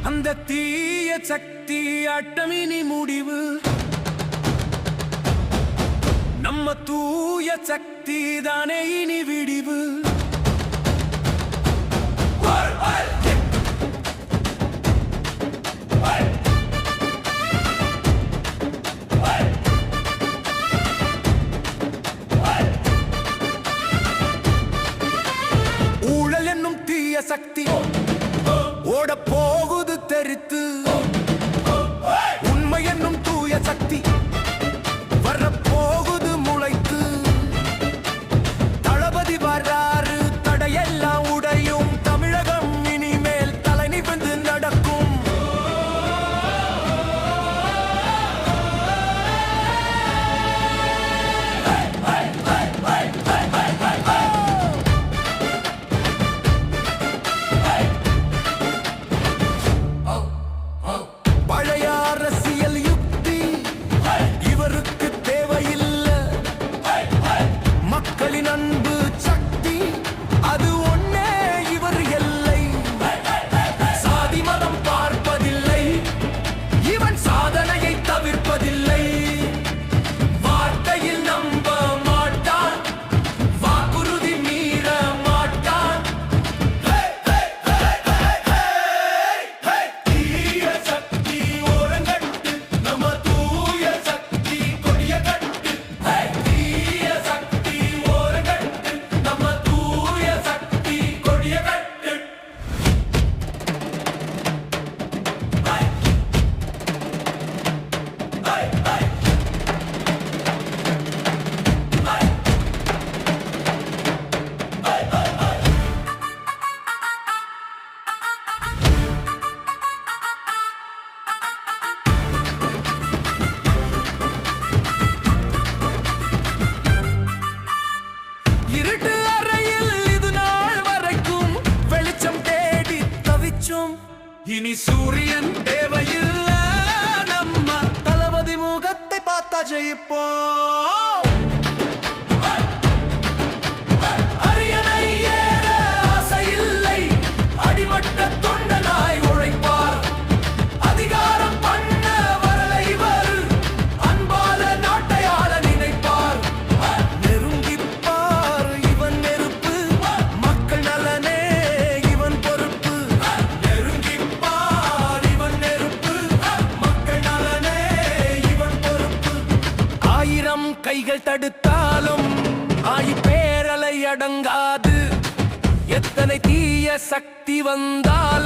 அந்த தீய சக்தி அட்டமினி முடிவு நம்ம தூய சக்தி தானே இனி விடிவு. ஊழல் என்னும் தீய சக்தி ஓட போகுது தெரித்து, உண்மை என்னும் தூய சக்தி வரப்போகுது முளைத்து. தளபதி வராரு, தடையெல்லாம் உடையும், தமிழகம் இனிமேல் தலை நிமிர்ந்து நடக்கும். பழைய அரசியல் யுக்தி இவருக்கு தேவையில்லை. மக்களின் அன்பு சக்தி அது ஒன்னே இவர் எல்லை. சாதி மதம் பார்ப்பதில்லை, இவன் சாதனையை தவிர்ப்பதில்லை. வார்த்தையில் நம்ப மாட்டான், வாக்குறுதி மீற மாட்டான். தீய சக்தி ஓரங்கட்டு, நம்ம தூய சக்தி கொடிய கட்டு. தீய சக்தி ஓரங்கட்டு, நம்ம தூய சக்தி கொடிய கட்டு. இருட்டு அறையில் இது நாள் வரைக்கும் வெளிச்சம் தேடி தவிச்சோம். இனி சூரியன் தேவையில்லை, நம்ம தளபதி முகத்தை பார்த்தா ஜெயிப்போம். அரியணை ஏற ஆசையில்லை, அடிமட்ட தொண்டனாய் உழைப்பார். அதிகாரம் பண்ண வரலை இவர், அன்பால நாட்டை ஆள நினைப்பார். நெருங்கிப்பார் இவன் நெருப்பு, மக்கள் நலனே இவன் பொறுப்பு. நெருங்கிப்பார் இவன் நெருப்பு, மக்கள் நலனே இவன் பொறுப்பு. ஆயிரம் கைகள் தடுத்தாலும் பேரலை அடங்காது, எத்தனை தீய சக்தி வந்தாலும்